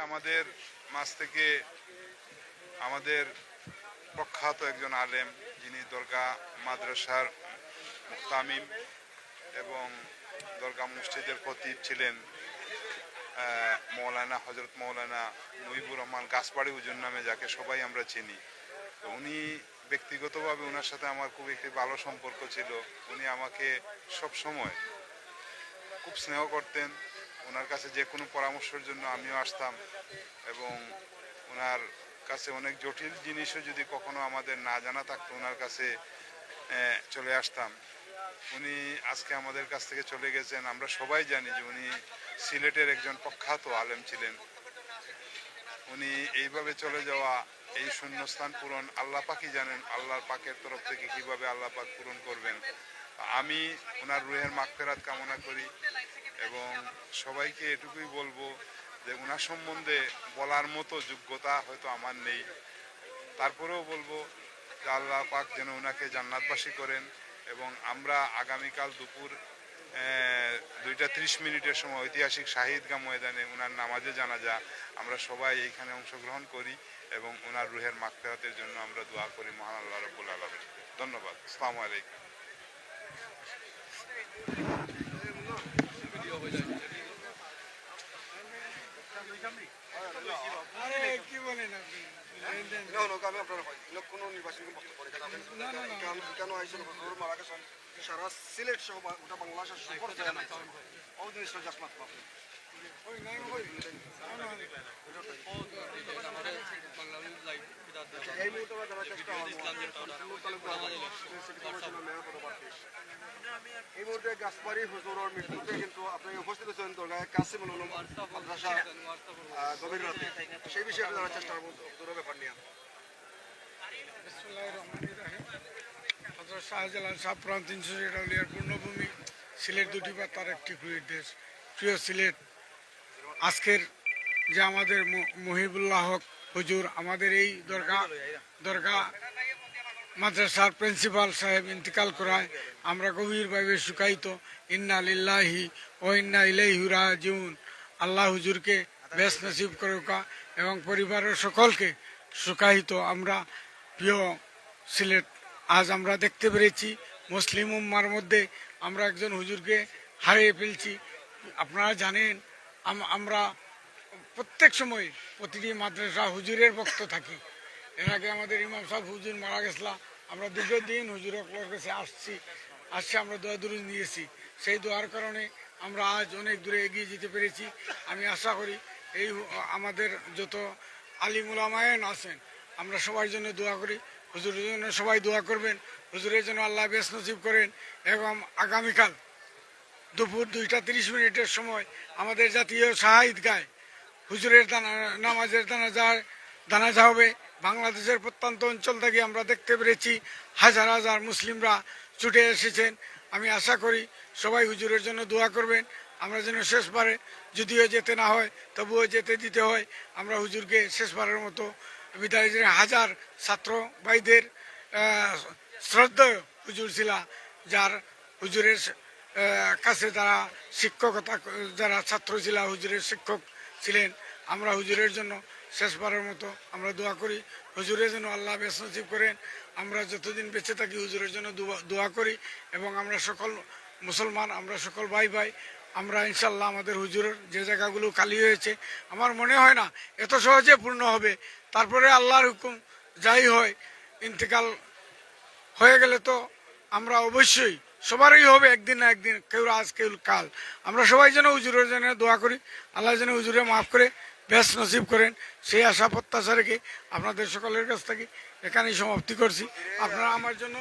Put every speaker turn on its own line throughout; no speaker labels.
আমাদের মাঝ থেকে আমাদের প্রখ্যাত একজন আলেম, যিনি দরগা মাদ্রাসার মুহতামিম এবং দরগা মসজিদের খতিব ছিলেন, মৌলানা হজরত মৌলানা মুহিবুর রহমান গাছবাড়ি হুজুর নামে, যাকে সবাই আমরা চিনি। তো উনি ব্যক্তিগতভাবে ওনার সাথে আমার খুব একটি ভালো সম্পর্ক ছিল। উনি আমাকে সব সময় খুব স্নেহ করতেন। ওনার কাছে যে কোনো পরামর্শের জন্য আমিও আসতাম এবং ওনার কাছে অনেক জটিল জিনিসও যদি কখনো আমাদের না জানা থাকতো, ওনার কাছে চলে আসতাম। উনি আজকে আমাদের কাছ থেকে চলে গেছেন। আমরা সবাই জানি যে উনি সিলেটের একজন প্রখ্যাত আলেম ছিলেন। উনি এইভাবে চলে যাওয়া, এই শূন্যস্থান পূরণ আল্লাহ পাকই জানেন, আল্লাহর পাকের তরফ থেকে কিভাবে আল্লাহ পাক পূরণ করবেন। আমি ওনার রুহের মাগফিরাত কামনা করি এবং সবাইকে এটুকুই বলবো যে ওনার সম্বন্ধে বলার মতো যোগ্যতা হয়তো আমার নেই, তারপরেও বলবো যে আল্লাহ পাক যেন ওনাকে জান্নাতবাসী করেন। এবং আমরা আগামীকাল দুপুর 2:30 সময় ঐতিহাসিক শাহিদগাহ ময়দানে ওনার নামাজে জানাজা, আমরা সবাই এইখানে অংশগ্রহণ করি এবং ওনার রুহের মাগফিরাতের জন্য আমরা দোয়া করি মহান আল্লাহ রাব্বুল আলামিন। ধন্যবাদ। আসসালামু আলাইকুম।
কি বলেন আপনি? কোনো নির্বাচনী বক্তব্য কেন আইসেন মারা গেছেন সারা সিলেট সহ ওটা বাংলাদেশের সকল জায়গায় এই মুহূর্তে জানার চেষ্টা এই মুহূর্তে গাছবাড়ি হুজুরের মৃত্যুতে কিন্তু আপনি উপস্থিত হচ্ছেন দরগায় কাসিমুল উলুম মাদ্রাসা গভীর রাতে, সেই বিষয়ে আপনি জানার চেষ্টা করবো হুজুরের ব্যাপার নিয়ে।
হযরত শাহজালাল শাহ প্রাণ 300 আউলিয়ার পূর্ণভূমি সিলেট দুটি পাতার একটি দেশ। প্রিয় সিলেট, আজকের যে আমাদের মহিবুল্লাহ হক হুজুর আমাদের এই দরগা মাদ্রাসার প্রিন্সিপাল সাহেব ইন্তেকাল করায় আমরা গভীরভাবে শোকায়িত। ইন্না লিল্লাহি ও ইন্না ইলাইহি রাজিউন। আল্লাহ হুজুরকে বেশ নসিব করুকা এবং পরিবারের সকলকে শোকায়িত। আমরা প্রিয় সিলেট, আজ আমরা দেখতে পেরেছি মুসলিম উম্মার মধ্যে আমরা একজন হুজুরকে হারিয়ে ফেলছি। আপনারা জানেন আমরা প্রত্যেক সময় প্রতিটি মাদ্রাসা হুজুরের ভক্ত থাকি। এর আগে আমাদের ইমাম সাহেব হুজুর মারা গেছিলাম, আমরা দীর্ঘদিন হুজুরের কাছে আসছি আমরা দোয়া দুরুদ নিয়েছি। সেই দোয়ার কারণে আমরা আজ অনেক দূরে এগিয়ে যেতে পেরেছি। আমি আশা করি এই আমাদের যত আলিম উলামায়ে আছেন, আমরা সবার জন্য দোয়া করি, হুজুরের জন্য সবাই দোয়া করবেন, হুজুরের জন্য আল্লাহ বেশ নসিব করেন। এবং আগামীকাল দুপুর 2:30 সময় আমাদের জাতীয় শাহিদগায় হুজুরের নামাজের জানাজা হবে। বাংলাদেশের প্রত্যন্ত অঞ্চল থেকে আমরা দেখতে পেরেছি হাজার হাজার মুসলিমরা ছুটে এসেছেন। আমি আশা করি সবাই হুজুরের জন্য দোয়া করবেন, আমরা যেন শেষবারে যদিও যেতে না হয় তবুও যেতে দিতে হয়। আমরা হুজুরকে শেষবারের মতো বিদায় দিয়ে হাজার ছাত্র ভাইদের শ্রদ্ধেয় হুজুর ছিলা, যার হুজুরের কাছে যারা শিক্ষকতা, যারা ছাত্র ছিল হুজুরের শিক্ষক ছিলেন, আমরা হুজুরের জন্য শেষবারের মতো আমরা দোয়া করি, হুজুরের জন্য আল্লাহ বেশ নসিব করেন। আমরা যতদিন বেঁচে থাকি হুজুরের জন্য দোয়া করি এবং আমরা সকল মুসলমান, আমরা সকল ভাই আমরা ইনশাল্লাহ আমাদের হুজুরের যে জায়গাগুলো খালি হয়েছে, আমার মনে হয় না এত সহজে পূর্ণ হবে। তারপরে আল্লাহর হুকুম যাই হয়, ইন্তেকাল হয়ে গেলে তো আমরা অবশ্যই সবারই হবে একদিন না একদিন, কেউ আজ কেউ কাল। আমরা সবাই যেন হুজুরের জন্য দোয়া করি, আল্লাহ যেন হুজুরে মাফ করে বেশ নসিব করেন, সেই আশা প্রত্যাশা রেখে আপনাদের সকলের কাছ থেকে এখানেই সমাপ্তি করছি। আপনারা আমার জন্য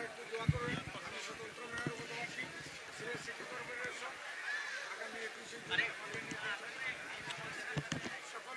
একটু দোয়া করবেন। আমি স্বতন্ত্র মেয়র পদপ্রার্থী সিলেট সিটি কর্পোরেশন, আগামী 21 সকল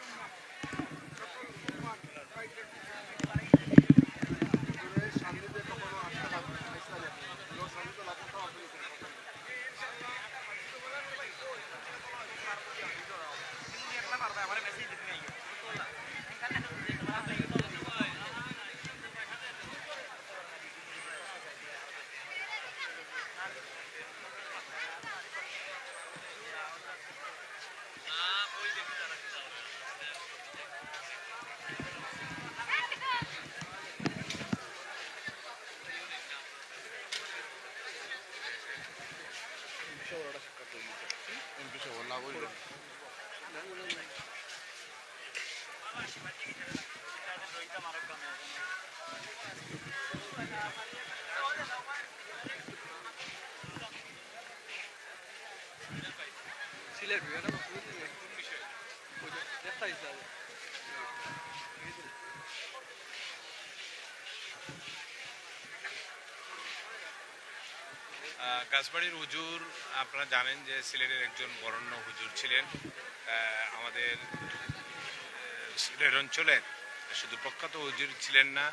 গাছবাড়ির হুজুর আপনারা জানেন যে সিলেটের একজন বরেণ্য হুজুর ছিলেন। আমাদের সিলেট অঞ্চলের শুধু প্রখ্যাত হুজুর ছিলেন না,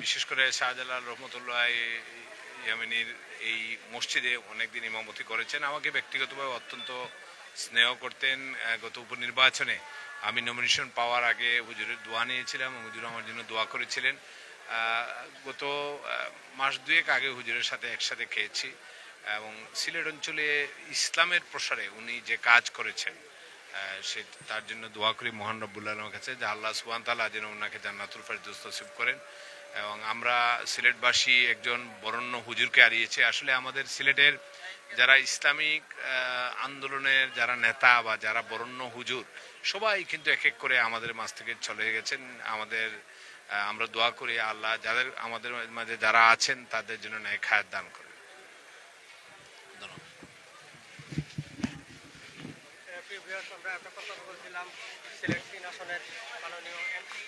বিশেষ করে শাহজালাল রহমতুল্লাহ ইয়ামিনীর এই মসজিদে অনেকদিন ইমামতি করেছেন। আমাকে ব্যক্তিগতভাবে অত্যন্ত স্নেহ করতেন। গত উপনির্বাচনে আমি নমিনেশন পাওয়ার আগে হুজুরের দোয়া নিয়েছিলাম, হুজুর আমার জন্য দোয়া করেছিলেন। গত মাস দুয়েক আগে হুজুরের সাথে একসাথে খেয়েছি এবং সিলেট অঞ্চলে ইসলামের প্রসারে উনি যে কাজ করেছেন সে তার জন্য দোয়া করি মহান রব্বুল আলামিনের কাছে যে আল্লাহ সুবহানাহু ওয়া তাআলা যেন ওনাকে জান্নাতুল ফেরদৌস নসিব করেন। এবং আমরা সিলেটবাসী একজন বরেণ্য হুজুরকে হারিয়েছি। আসলে আমাদের সিলেটের যারা ইসলামিক আন্দোলনের যারা নেতা বা যারা বরেণ্য হুজুর সবাই কিন্তু এক এক করে আমাদের মাঝ থেকে চলে গেছেন। আমরা দোয়া করি আল্লাহ যাদের আমাদের মাঝে যারা আছেন তাদের জন্য ন্যায় খায়াত দান করেন। ধন্যবাদ।
প্রিয় ভিউয়ার্স, আমরা একটা কথা বলছিলাম সিলেট 3 আসনের মাননীয় এমপি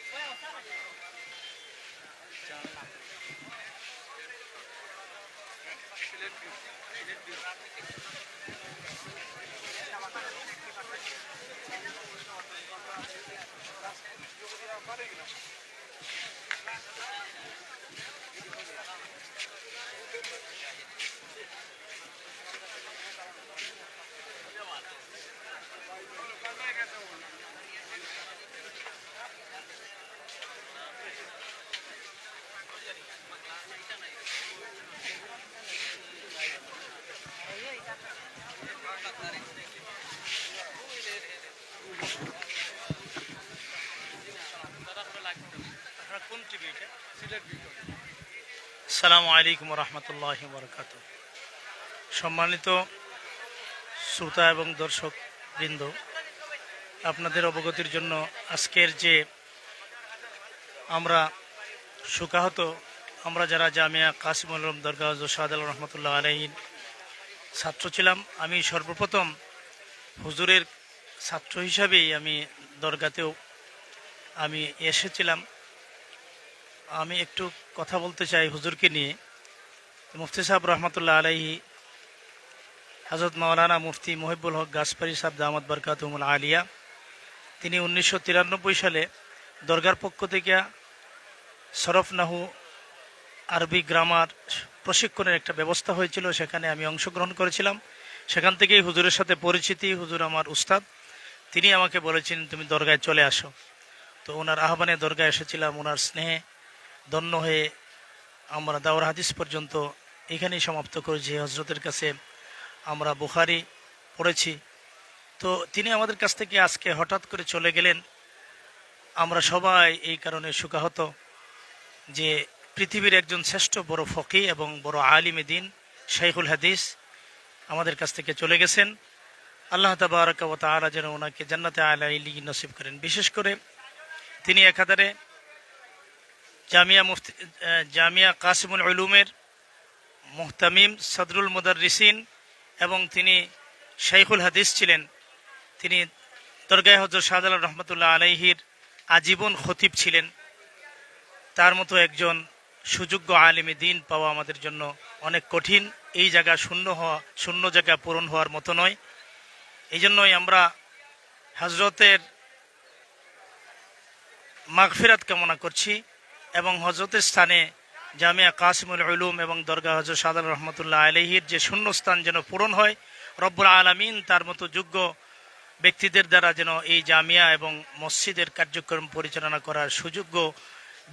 আসসালামু আলাইকুম রহমতুল্লাহি বরকাত। সম্মানিত শ্রোতা এবং দর্শক বৃন্দ, আপনাদের অবগতির জন্য আজকের যে আমরা শোকাহত আমরা যারা জামিয়া কাসিমুল উলুম দরগাহ হযরত শাহজালাল রহমতুল্লাহ আলাইহির ছাত্র ছিলাম, আমি সর্বপ্রথম হুজুরের ছাত্র হিসাবেই আমি দরগাতেও আমি এসেছিলাম। আমি একটু কথা বলতে চাই হুজুরকে নিয়ে। মুফতি সাহেব রহমতুল্লাহ আলাইহি হযরত মাওলানা মুফতি মুহিবুল হক গাছপাড়ি সাহেব দামাত বরকাতুহুল আলিয়া, তিনি 1993 সালে দরগার পক্ষ থেকে সরফ নাহু আরবি গ্রামার প্রশিক্ষণের একটা ব্যবস্থা হয়েছিল, সেখানে আমি অংশগ্রহণ করেছিলাম। সেখান থেকেই হুজুরের সাথে পরিচিতি। হুজুর আমার উস্তাদ, তিনি আমাকে বলেছিলেন তুমি দরগায় চলে আসো। তো ওনার আহ্বানে দরগায় এসেছিলাম। ওনার স্নেহে ধন্য হয়ে আমরা দাওরা হাদিস পর্যন্ত এখানেই সমাপ্ত করেছি। হজরতের কাছে আমরা বুখারি পড়েছি। তো তিনি আমাদের কাছ থেকে আজকে হঠাৎ করে চলে গেলেন। আমরা সবাই এই কারণে শোকাহত যে পৃথিবীর একজন শ্রেষ্ঠ বড় ফকি এবং বড় আলিমে দিন শাইখুল হাদিস আমাদের কাছ থেকে চলে গেছেন। আল্লাহ তাবারাকা ওয়া তাআলা যেন ওনাকে জান্নাতে আলা ইলি নসিব করেন। বিশেষ করে তিনি একাধারে জামিয়া কাসিমুল উলুমের মুহতামিম সদরুল মুদাররিসিন এবং তিনি শাইখুল হাদিস ছিলেন। তিনি দরগাহ হযরত শাহজালাল রহমতুল্লাহ আলাইহির আজীবন খতিব ছিলেন। তার মতো একজন সুযোগ্য আলিমে দিন পাওয়া আমাদের জন্য অনেক কঠিন। এই জায়গা শূন্য জায়গা পূরণ হওয়ার মতো নয়। এই জন্যই আমরা হজরতের মাগফিরাত কামনা করছি এবং হজরতের স্থানে জামিয়া কাসিমুল উলুম এবং দরগাহ হযরত শাহজালাল রহমতুল্লাহ আলাইহির যে শূন্যস্থান যেন পূরণ হয়। রব্বুল আলামিন তার মতো যোগ্য ব্যক্তিদের দ্বারা যেন এই জামিয়া এবং মসজিদের কার্যক্রম পরিচালনা করার সুযোগ্য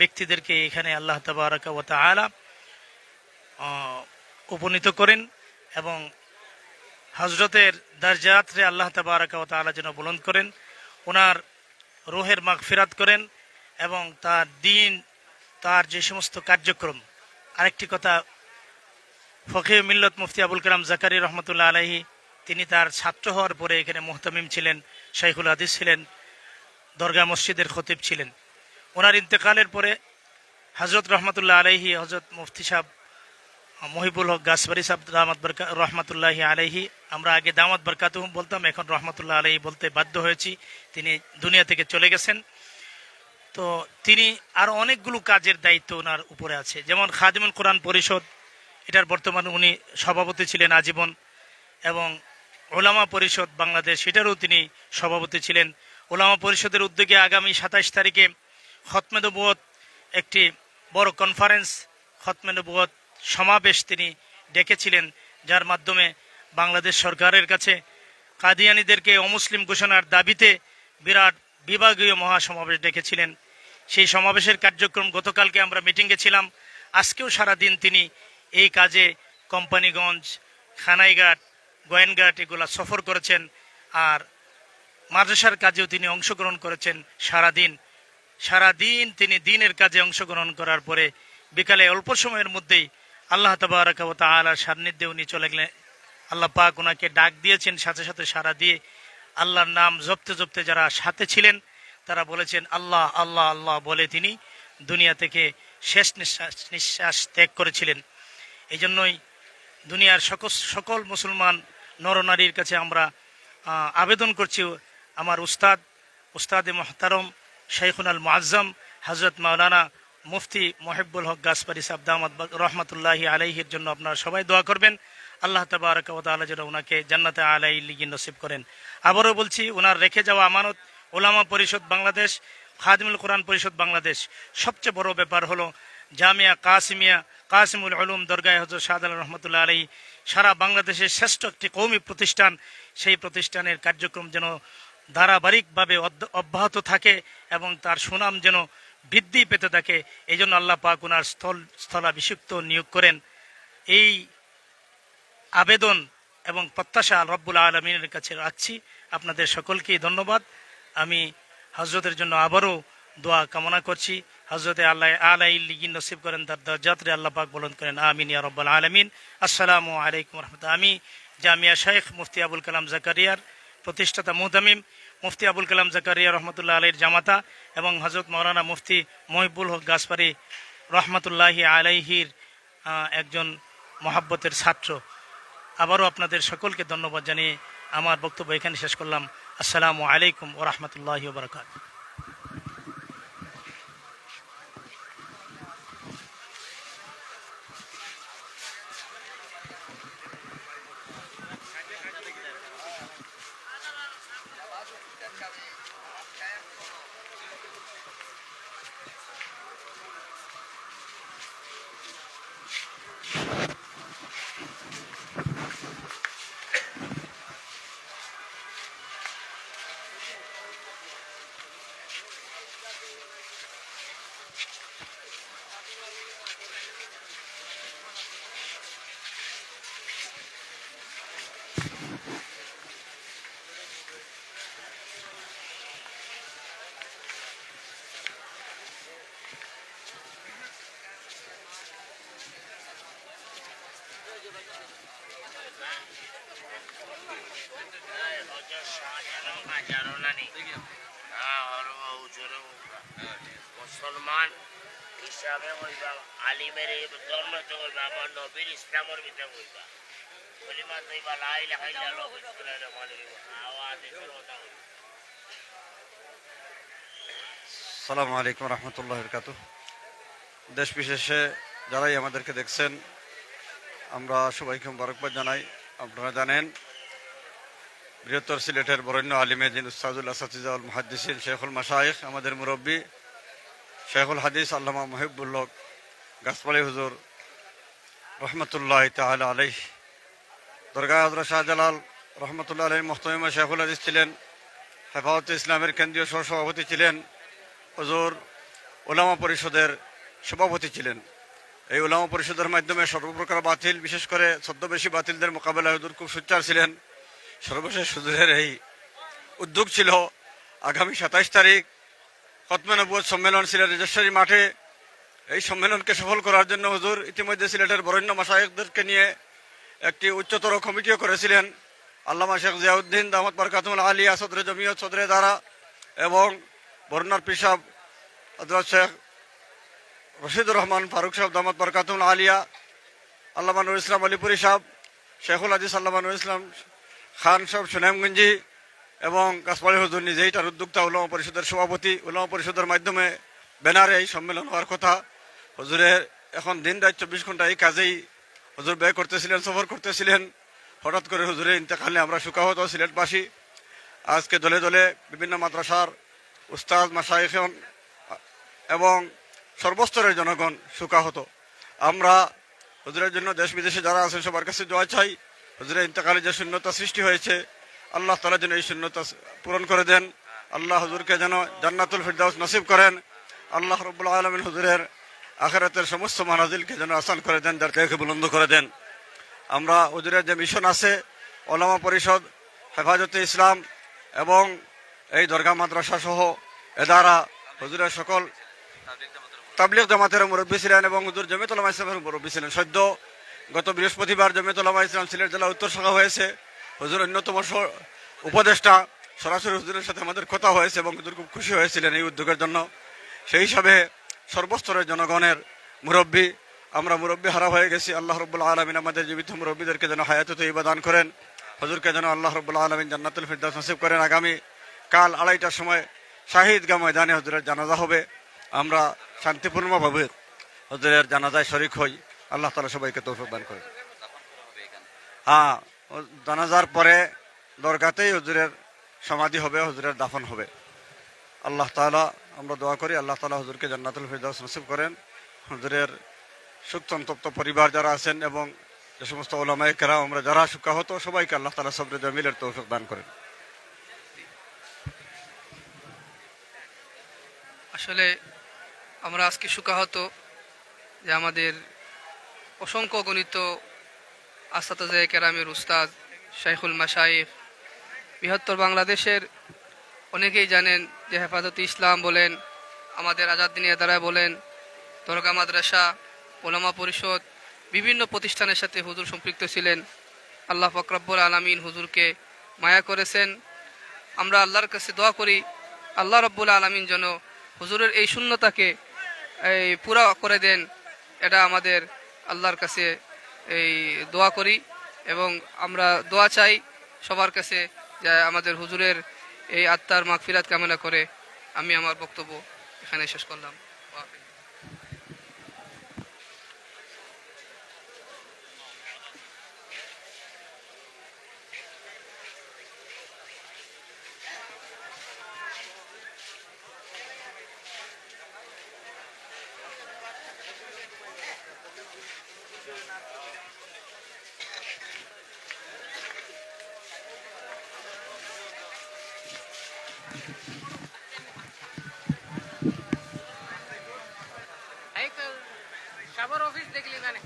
ব্যক্তিদেরকে এখানে আল্লাহ তাবারাকা ওয়া তাআলা উপনীত করেন এবং হজরতের দরজাতে আল্লাহ তাবারাকা ওয়া তাআলা যেন বুলন্দ করেন, ওনার রূহের মাগফিরাত করেন এবং তার দিন তার যে সমস্ত কার্যক্রম। আরেকটি কথা, ফকিহ মিল্লত মুফতি আবুল কালাম জাকারি রহমতুল্লাহ আলাইহি তিনি তার ছাত্র হওয়ার পরে এখানে মুহতামিম ছিলেন, শাইখুল হাদিস ছিলেন। দরগা মসজিদের খতিব ছিলেন। ওনার ইন্তেকালের পরে হজরত রহমতুল্লাহ আলাইহি, হজরত মুফতি সাহেব মহিবুল হক গাছবাড়ি সাহেব দামাত বরকা রহমতুল্লাহি আলাইহি, আমরা আগে দামাত বরকাতুহুম বলতাম, এখন রহমতুল্লাহ আলাইহি বলতে বাধ্য হয়েছি, তিনি দুনিয়া থেকে চলে গেছেন। তো তিনি আরও অনেকগুলো কাজের দায়িত্ব ওনার উপরে আছে, যেমন খাদিমুল কোরআন পরিষদ, এটার বর্তমানে উনি সভাপতি ছিলেন আজীবন, এবং ওলামা পরিষদ বাংলাদেশ, সেটারও তিনি সভাপতি ছিলেন। ওলামা পরিষদের উদ্যোগে আগামী 27 তারিখে খতমে নবুয়ত একটি বড় কনফারেন্স, খতমে নবুয়ত সমাবেশ তিনি ডেকেছিলেন, যার মাধ্যমে বাংলাদেশ সরকারের কাছে কাদিয়ানীদেরকে অমুসলিম ঘোষণার দাবিতে বিরাট বিভাগীয় মহাসমাবেশ ডেকেছিলেন। সেই সমাবেশের কার্যক্রম গতকালকে আমরা মিটিংয়ে ছিলাম, আজকেও সারাদিন তিনি এই কাজে কোম্পানিগঞ্জ, খানাইঘাট, গোয়েনঘাট এগুলা সফর করেছেন, আর মাদ্রাসার কাজেও তিনি অংশগ্রহণ করেছেন। সারাদিন তিনি দিনের কাজে অংশগ্রহণ করার পরে বিকালে অল্প সময়ের মধ্যেই আল্লাহ তাবারাকা ওয়া তাআলার সান্নিধ্যে উনি চলে গেলেন। আল্লাহ পাক ওনাকে ডাক দিয়েছেন, সাথে সাথে সাড়া দিয়ে আল্লাহর নাম জপতে জপতে যারা সাথে ছিলেন তারা বলেছেন আল্লাহ আল্লাহ আল্লাহ বলে তিনি দুনিয়া থেকে শেষ নিঃশ্বাস ত্যাগ করেছিলেন। এই জন্যই দুনিয়ার সকল মুসলমান নরনারীর কাছে আমরা আবেদন করছি, আমার উস্তাদে মোহতারম শাইখুনাল মুআজ্জম হজরত মাওলানা মুফতি মহিবুল হক গাছবাড়ি সাহেব দামাত রহমতুল্লাহি আলাইহির জন্য আপনারা সবাই দোয়া করবেন। আল্লাহ তাবারাকা ওয়া তাআলা যেন ওনাকে জান্নাতে আলাইহি লিগি নসিব করেন। আবারও বলছি, ওনার রেখে যাওয়া আমানত ওলামা পরিষদ বাংলাদেশ, খাদিমুল কোরআন পরিষদ বাংলাদেশ, সবচেয়ে বড় ব্যাপার হলো জামিয়া কাসিমুল উলুম দরগাহ হযরত শাহজালাল রহমতুল্লাহ আলাইহি, সারা বাংলাদেশের শ্রেষ্ঠ একটি কওমি প্রতিষ্ঠান। সেই প্রতিষ্ঠানের কার্যক্রম যেন ধারাবাহিকভাবে অব্যাহত থাকে এবং তার সুনাম যেন বৃদ্ধি পেতে থাকে, এই জন্য আল্লাহ পাক ওনার স্থলাভিষিক্ত নিয়োগ করেন। এই আবেদন এবং প্রত্যাশা রব্বুল আলমিনের কাছে রাখছি। আপনাদের সকলকেই ধন্যবাদ। আমি হজরতের জন্য আবারও দোয়া কামনা করছি, হজরতে আল্লাহ আলাইহি লিগি নসিব করেন, তার দরজাতে আল্লাহ পাক বলন করেন আমিন ইয়া রব্বাল আলামিন। আসসালামু আলাইকুম রহমতুল্লাহ। আমি জামিয়া শাইখ মুফতি আবুল কালাম জাকারিয়ার প্রতিষ্ঠাতা মুহতামিম মুফতি আবুল কালাম জাকারিয়া রহমতুল্লাহ আলাইহির জামাতা এবং হজরত মৌলানা মুফতি মহিবুল হক গাছবাড়ি রহমতুল্লাহি আলাইহির একজন মহাব্বতের ছাত্র। আবারও আপনাদের সকলকে ধন্যবাদ জানিয়ে আমার বক্তব্য এখানে শেষ করলাম। আসসালামু আলাইকুম ওয়া রাহমাতুল্লাহি ওয়া বারাকাতুহু।
মুসলমান হিসাবে হইবা, আলিমের ধর্মতে হইবা, আমার নবীর ইসলামের ভিতরে হইবা, কলিমা হইবা, লা ইলাহা ইল্লাল্লাহ বিসমিল্লাহির রহমানির রহিম, আওয়াজে কথা হইবা।
আসসালামু আলাইকুম রহমতুল্লাহ বরকাতুহু। দেশ বিশেষে যারাই আমাদেরকে দেখছেন আমরা সবাইকে মোবারকবাদ জানাই। আপনারা জানেন বৃহত্তর সিলেটের বরেণ্য আলিমে দিন উস্তাদুল আসাতিজাউল মুহাদ্দিসিন শেখুল মাশায়েখ, আমাদের মুরব্বী শেখুল হাদিস আল্লামা মহিবুল হক গাছবাড়ি হুজুর রহমতুল্লাহ তাআলা আলাইহি, দরগাহ হযরত শাহজালাল রহমতুল্লাহ আলাইহি মুহতামিমা শেখুল হাদিস ছিলেন, হেফাজতে ইসলামের কেন্দ্রীয় সহসভাপতি ছিলেন, হুজুর ওলামা পরিষদের সভাপতি ছিলেন। এই ওলামা পরিষদের মাধ্যমে সর্বপ্রকার বাতিল, বিশেষ করে ছদ্মবেশী বাতিলদের মোকাবেলায় হুজুর খুব সোচ্চার ছিলেন। সর্বশেষ হুজুরের এই উদ্যোগ ছিল আগামী 27 তারিখ খতমে নবুয়ত সম্মেলন সিলেট রেজিস্ট্রারি মাঠে। এই সম্মেলনকে সফল করার জন্য হুজুর ইতিমধ্যে সিলেটের বরেণ্য মাশায়েখদেরকে নিয়ে একটি উচ্চতর কমিটিও করেছিলেন। আল্লামা শেখ জিয়াউদ্দিন দামাত বরকাতুল আলিয়া সদরে জমিয়ত সদরে দারা এবং বরনার পিসাব হযরত শেখ রশিদুর রহমান ফারুক সাহেব দামাত বরকাতুল আলিয়া, আল্লামা নুরুল ইসলাম আলিপুরি সাহেব, শেখুল হাদিস আল্লামা নুরুল ইসলাম খান সাহেব সুনামগঞ্জি এবং কাসপাড়ি হুজুর নিজেই তার উদ্যোক্তা, উলামা পরিষদের সভাপতি। উলামা পরিষদের মাধ্যমে ব্যানারে এই সম্মেলন হওয়ার কথা। হুজুরের এখন দিন রাত 24 ঘন্টা এই কাজেই হুজুর ব্যয় করতেছিলেন, সফর করতেছিলেন। হঠাৎ করে হুজুরের ইন্তেকালে আমরা শোকাহত সিলেটবাসী। আজকে দলে দলে বিভিন্ন মাদ্রাসার উস্তাদ মাশায়েখিন এবং সর্বস্তরের জনগণ শোকাহত। আমরা হুজুরের জন্য দেশ বিদেশে যারা আছেন সবার কাছে দোয়া চাই। হুজুরের ইন্তেকালে যে শূন্যতা সৃষ্টি হয়েছে, আল্লাহ তাআলা যেন এই শূন্যতা পূরণ করে দেন। আল্লাহ হুজুরকে যেন জান্নাতুল ফিরদাউস নসিব করেন। আল্লাহ রাব্বুল আলামিন হুজুরের আখিরাতের সমস্ত মানাজিলকে যেন আসান করে দেন, দরজাকে বুলন্দ করে দেন। আমরা হুজুরের যে মিশন আছে, ওলামা পরিষদ, হেফাজতে ইসলাম এবং এই দরগা মাদ্রাসা সহ এদারা হুজুরের সকল তাবলিগ জামাতের মুরব্বী ছিলেন এবং হুজুর জমিয়তুল উলামা ইসলামের মুরব্বী ছিলেন। সদ্য গত বৃহস্পতিবার জমিয়তুল উলামা ইসলাম সিলেট জেলা উত্তর শাখা হয়েছে। হুজুর অন্যতম উপদেষ্টা, সরাসরি হুজুরের সাথে আমাদের কথা হয়েছে এবং হুজুর খুব খুশি হয়েছিলেন এই উদ্যোগের জন্য। সেই হিসাবে সর্বস্তরের জনগণের মুরব্বী, আমরা মুরব্বী হারা হয়ে গেছি। আল্লাহ রাব্বুল আলামিন আমাদের জীবিত মুরব্বীদেরকে যেন হায়াতে তৈয়বা দান করেন। হুজুরকে যেন আল্লাহ রাব্বুল আলামিন জান্নাতুল ফিরদাউস নসিব করেন। আগামী কাল 2:30টার সময় শাহিদগাহ ময়দানে হুজুরের জানাজা হবে। আমরা শান্তিপূর্ণভাবে হুজুরের জানাজায় শরিক হই। আল্লাহ তাআলা সবাইকে তৌফিক দান করেন। হ্যাঁ, জানাজার পরে দরগাতেই হুজুরের সমাধি হবে, হুজুরের দাফন হবে। আল্লাহ তাআলা, আমরা দোয়া করি আল্লাহ তাআলা হুজুরকে জান্নাতুল ফিরদাউস নসিব করেন। হুজুরের শোকসন্তপ্ত পরিবার যারা আছেন এবং যে সমস্ত উলামায়ে কেরাম আমরা যারা শোকাহত, সবাইকে আল্লাহ তাআলা সবরে জামিলের তৌফিক দান করেন।
আসলে আমরা আজকে শোকাহত যে আমাদের অসংখ্য গণিত আসাতাজে কেরামের উস্তাদ শাইখুল মাশায়েখ, বৃহত্তর বাংলাদেশের অনেকেই জানেন যে হেফাজতে ইসলাম বলেন, আমাদের আজাদ দিনী এদারা বলেন, দরগা মাদ্রাসা, ওলামা পরিষদ, বিভিন্ন প্রতিষ্ঠানের সাথে হুজুর সম্পৃক্ত ছিলেন। আল্লাহ পাক রব্বুল আলামিন হুজুরকে মায়া করেছেন। আমরা আল্লাহর কাছে দোয়া করি আল্লাহ রব্বুল আলামিন যেন হুজুরের এই শূন্যতাকে পুরা করে দেন। এটা আমাদের আল্লাহর কাছে এই দোয়া করি এবং আমরা দোয়া চাই সবার কাছে যে আমাদের হুজুরের এই আত্মার মাগফিরাত কামনা করে আমি আমার বক্তব্য এখানে শেষ করলাম।
সাবর অফিস দেখলি মানে